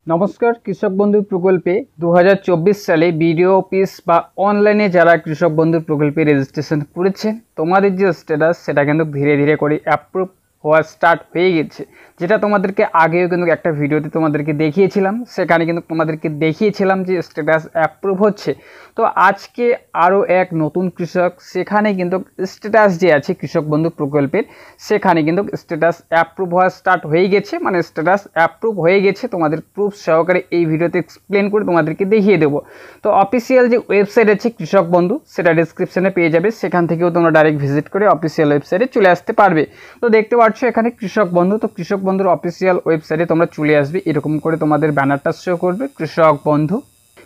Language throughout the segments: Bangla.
নমস্কার, কৃষক বন্ধু প্রকল্পে 2024 সালে বিডিও অফিস বা অনলাইনে যারা কৃষক বন্ধু প্রকল্পে রেজিস্ট্রেশন করেছেন তোমাদের যে স্ট্যাটাস সেটা কিন্তু ধীরে ধীরে করে অ্যাপ্রুভ হওয়া স্টার্ট হয়ে গেছে। যেটা তোমাদেরকে আগেও কিন্তু একটা ভিডিওতে তোমাদেরকে দেখিয়েছিলাম, সেখানে কিন্তু তোমাদেরকে দেখিয়েছিলাম যে স্ট্যাটাস অ্যাপ্রুভ হচ্ছে। তো আজকে আরও এক নতুন কৃষক সেখানে কিন্তু স্ট্যাটাস যে আছে কৃষক বন্ধু প্রকল্পের সেখানে কিন্তু স্ট্যাটাস অ্যাপ্রুভ হওয়া স্টার্ট হয়ে গেছে, মানে স্ট্যাটাস অ্যাপ্রুভ হয়ে গেছে। তোমাদের প্রুফ সহকারে এই ভিডিওতে এক্সপ্লেন করে তোমাদেরকে দেখিয়ে দেবো। তো অফিসিয়াল যে ওয়েবসাইট আছে কৃষক বন্ধু সেটা ডিসক্রিপশানে পেয়ে যাবে, সেখান থেকেও তোমরা ডাইরেক্ট ভিজিট করে অফিসিয়াল ওয়েবসাইটে চলে আসতে পারবে। তো দেখতে পাচ্ছ এখানে কৃষক বন্ধু, তো কৃষক বন্ধুর অফিসিয়াল ওয়েবসাইটে তোমরা চলে আসবে। এরকম করে তোমাদের ব্যানারটা শো করবে কৃষক বন্ধু,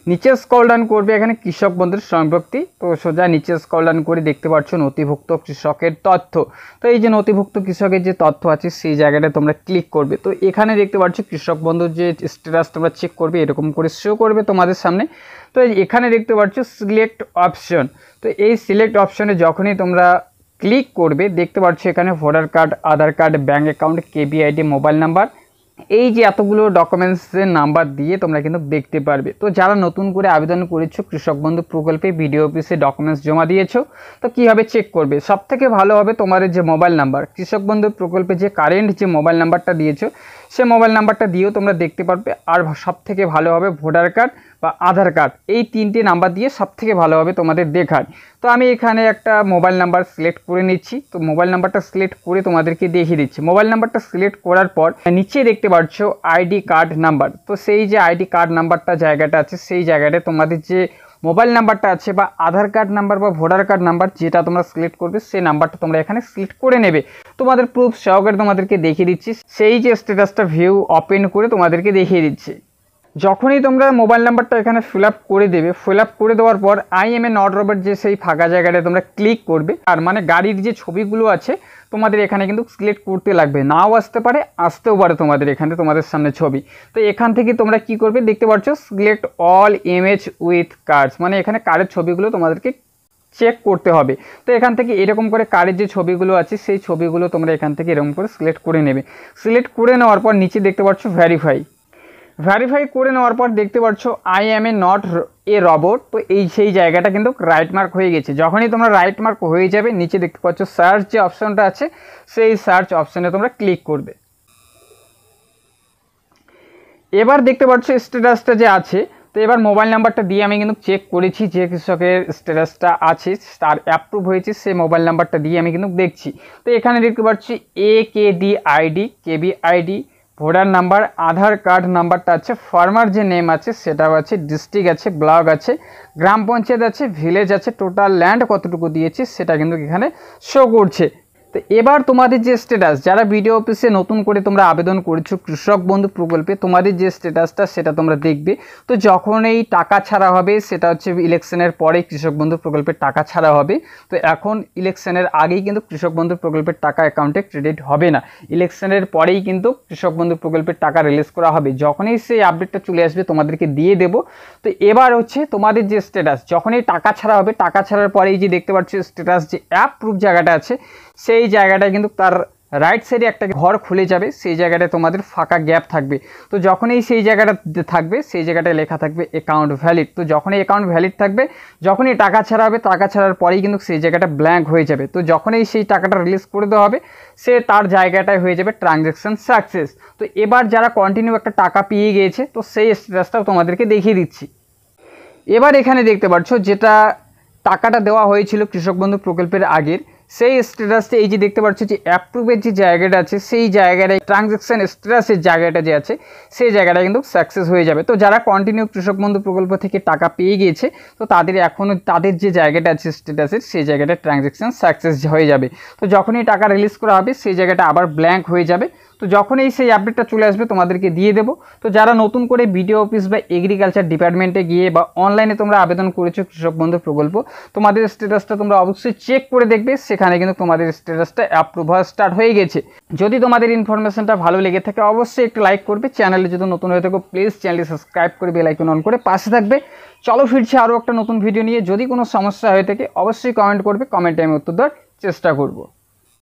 নিচে স্ক্রল ডাউন করবে এখানে কৃষক বন্ধুর সম্পৃক্তি। তো সোজা নিচে স্ক্রল ডাউন করে দেখতে পাচ্ছ নথিভুক্ত কৃষকের তথ্য। তো এই যে নথিভুক্ত কৃষকের যে তথ্য আছে সেই জায়গাটা তোমরা ক্লিক করবে। তো এখানে দেখতে পাচ্ছ কৃষক বন্ধুর যে স্ট্যাটাস তোমরা চেক করবে, এরকম করে শো করবে তোমাদের সামনে। তো এখানে দেখতে পাচ্ছ সিলেক্ট অপশন। তো এই সিলেক্ট অপশনে যখনই তোমরা ক্লিক করবে দেখতে পাচ্ছ এখানে voter card, Aadhaar card, bank account, KBID, mobile number, এই যে এতগুলো ডকুমেন্টসের নাম্বার দিয়ে তোমরা কিন্তু দেখতে পারবে। তো যারা নতুন করে আবেদন করেছো কৃষক বন্ধু প্রকল্পে বিডিও অফিসে ডকুমেন্টস জমা দিয়েছো, তো কীভাবে চেক করবে? সবথেকে ভালো হবে তোমাদের যে মোবাইল নাম্বার, কৃষক বন্ধু প্রকল্পে যে কারেন্ট যে মোবাইল নাম্বারটা দিয়েছো সে মোবাইল নাম্বারটা দিয়েও তোমরা দেখতে পারবে। আর সবথেকে ভালো হবে ভোটার কার্ড বা আধার কার্ড, এই তিনটে নাম্বার দিয়ে সবথেকে ভালো হবে তোমাদের দেখায়। তো আমি এখানে একটা মোবাইল নাম্বার সিলেক্ট করে নিচ্ছি। তো মোবাইল নাম্বারটা সিলেক্ট করে তোমাদেরকে দেখিয়ে দিচ্ছি। মোবাইল নাম্বারটা সিলেক্ট করার পর নিচে দেখতে পাচ্ছ আইডি কার্ড নাম্বার। তো সেই যে আইডি কার্ড নাম্বারটা জায়গাটা আছে সেই জায়গাটায় তোমাদের যে মোবাইল নাম্বারটা আছে বা আধার কার্ড নাম্বার বা ভোটার কার্ড নাম্বার যেটা তোমরা সিলেক্ট করবে সেই নাম্বারটা তোমরা এখানে সিলেক্ট করে নেবে। তোমাদের প্রুফ সহকারে তোমাদেরকে দেখিয়ে দিচ্ছি, সেই যে স্ট্যাটাসটা ভিউ ওপেন করে তোমাদেরকে দেখিয়ে দিচ্ছি। যখনই তোমরা মোবাইল নাম্বারটা এখানে ফিল আপ করে দেবে, ফিল আপ করে দেওয়ার পর I M A not robot যে সেই ফাঁকা জায়গাটায় তোমরা ক্লিক করবে। আর মানে গাড়ির যে ছবিগুলো আছে তোমাদের এখানে কিন্তু সিলেক্ট করতে লাগবে, নাও আসতে পারে আসতেও পারে তোমাদের এখানে তোমাদের সামনে ছবি। তো এখান থেকে তোমরা কি করবে দেখতে পাচ্ছ select all image with cards, মানে এখানে কার্ডের ছবিগুলো তোমাদেরকে চেক করতে হবে। তো এখান থেকে এরকম করে কার্ডের যে ছবিগুলো আছে সেই ছবিগুলো তোমরা এখান থেকে এরকম করে সিলেক্ট করে নেবে। সিলেক্ট করে নেওয়ার পর নিচে দেখতে পাচ্ছ ভ্যারিফাই করে নেওয়ার পর দেখতে পাচ্ছ I M A not a robot. তো সেই জায়গাটা কিন্তু রাইট মার্ক হয়ে গেছে। যখনই তোমরা রাইট মার্ক হয়ে যাবে নিচে দেখতে পাচ্ছ সার্চ যে অপশনটা আছে সেই সার্চ অপশনে তোমরা ক্লিক করবে। এবার দেখতে পাচ্ছ স্ট্যাটাসটা যে আছে, তো এবার মোবাইল নাম্বারটা দিয়ে আমি কিন্তু চেক করেছি যে কৃষকের স্ট্যাটাসটা আছে তার অ্যাপ্রুভ হয়েছে, সেই মোবাইল নাম্বারটা দিয়ে আমি কিন্তু দেখছি। তো এখানে দেখতে পাচ্ছি AKD ID, KBID, voter number, Aadhaar card নাম্বারটা আছে, ফার্মার যে নেম আছে সেটাও আছে, ডিস্ট্রিক্ট আছে, ব্লক আছে, গ্রাম পঞ্চায়েত আছে, ভিলেজ আছে, টোটাল ল্যান্ড কতটুকু দিয়েছে সেটা কিন্তু এখানে শো করছে। তো এবার তোমাদের যে স্ট্যাটাস, যারা বিডিও অফিসে নতুন করে তোমরা আবেদন করেছো কৃষক বন্ধু প্রকল্পে, তোমাদের যে স্ট্যাটাসটা সেটা তোমরা দেখবে। তো যখন এই টাকা ছাড়া হবে সেটা হচ্ছে ইলেকশনের পরে কৃষক বন্ধু প্রকল্পের টাকা ছাড়া হবে। তো এখন ইলেকশনের আগেই কিন্তু কৃষক বন্ধু প্রকল্পের টাকা অ্যাকাউন্টে ক্রেডিট হবে না, ইলেকশনের পরেই কিন্তু কৃষক বন্ধু প্রকল্পের টাকা রিলিজ করা হবে। যখনই সেই আপডেটটা চলে আসবে তোমাদেরকে দিয়ে দেবো। তো এবার হচ্ছে তোমাদের যে স্ট্যাটাস যখনই টাকা ছাড়া হবে, টাকা ছাড়ার পরেই যে দেখতে পাচ্ছ স্ট্যাটাস যে অ্যাপ প্রুফ জায়গাটা আছে সেই জায়গাটায় কিন্তু তার রাইট সাইডে একটা ঘর খুলে যাবে, সেই জায়গাটায় তোমাদের ফাঁকা গ্যাপ থাকবে। তো যখনই সেই জায়গাটা থাকবে সেই জায়গাটায় লেখা থাকবে অ্যাকাউন্ট ভ্যালিড। তো যখনই অ্যাকাউন্ট ভ্যালিড থাকবে, যখনই টাকা ছাড়া হবে, টাকা ছাড়ার পরেই কিন্তু সেই জায়গাটা ব্ল্যাঙ্ক হয়ে যাবে। তো যখনই সেই টাকাটা রিলিজ করে দেওয়া হবে সে তার জায়গাটায় হয়ে যাবে ট্রানজ্যাকশান সাকসেস। তো এবার যারা কন্টিনিউ একটা টাকা পেয়ে গিয়েছে তো সেই স্ট্যাটাসটাও তোমাদেরকে দেখিয়ে দিচ্ছি। এবার এখানে দেখতে পাচ্ছ যেটা টাকাটা দেওয়া হয়েছিল কৃষক বন্ধু প্রকল্পের আগের সেই স্ট্যাটাসটা, এই যে দেখতে পাচ্ছ যে অ্যাপ্রুভের যে জায়গাটা আছে সেই জায়গাটায় ট্রানজ্যাকশান স্ট্যাটাসের জায়গাটা যে আছে সেই জায়গাটা কিন্তু সাকসেস হয়ে যাবে। তো যারা কন্টিনিউ কৃষক বন্ধু প্রকল্প থেকে টাকা পেয়ে গিয়েছে তো তাদের এখনও তাদের যে জায়গাটা আছে স্ট্যাটাসের সেই জায়গাটা ট্রানজ্যাকশান সাকসেস হয়ে যাবে। তো যখনই টাকা রিলিজ করা হবে সেই জায়গাটা আবার ব্ল্যাঙ্ক হয়ে যাবে। তো যখনই সেই আপডেটটা চলে আসবে তোমাদেরকে দিয়ে দেবো। তো যারা নতুন করে বিডিও অফিস বা এগ্রিকালচার ডিপার্টমেন্টে গিয়ে বা অনলাইনে তোমরা আবেদন করেছো কৃষক বন্ধু প্রকল্প, তোমাদের স্ট্যাটাসটা তোমরা অবশ্যই চেক করে দেখবে, সেখানে কিন্তু তোমাদের স্ট্যাটাসটা অ্যাপ্রুভ হওয়া স্টার্ট হয়ে গেছে। যদি তোমাদের ইনফরমেশনটা ভালো লেগে থাকে অবশ্যই একটু লাইক করবে, চ্যানেলে যদি নতুন হয়ে থাকো প্লিজ চ্যানেলটি সাবস্ক্রাইব করে বেল আইকন অন করে পাশে থাকবে। চলো ফিরছি আরও একটা নতুন ভিডিও নিয়ে। যদি কোনো সমস্যা হয়ে থাকে অবশ্যই কমেন্ট করবে, কমেন্টে আমি উত্তর দেওয়ার চেষ্টা করব।